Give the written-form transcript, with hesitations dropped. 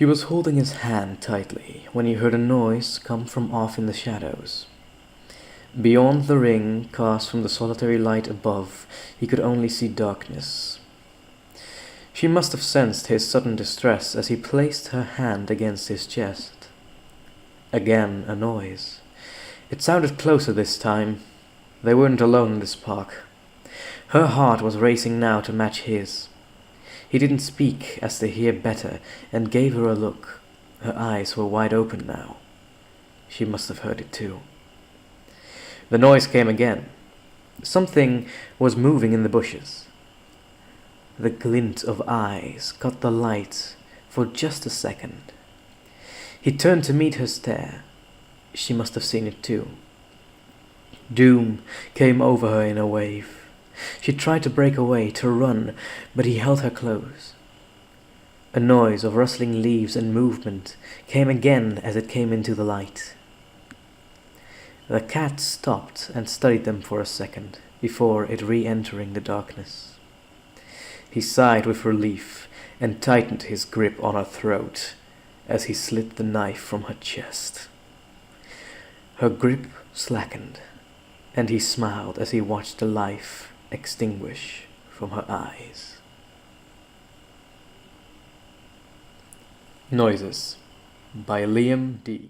He was holding his hand tightly when he heard a noise come from off in the shadows. Beyond the ring cast from the solitary light above, he could only see darkness. She must have sensed his sudden distress as he placed her hand against his chest. Again a noise. It sounded closer this time. They weren't alone in this park. Her heart was racing now to match his. He didn't speak as to hear better and gave her a look. Her eyes were wide open now. She must have heard it too. The noise came again. Something was moving in the bushes. The glint of eyes caught the light for just a second. He turned to meet her stare. She must have seen it too. Doom came over her in a wave. She tried to break away, to run, but he held her close. A noise of rustling leaves and movement came again as it came into the light. The cat stopped and studied them for a second before it re-entering the darkness. He sighed with relief and tightened his grip on her throat as he slit the knife from her chest. Her grip slackened, and he smiled as he watched the life extinguish from her eyes. Noises by LiamD.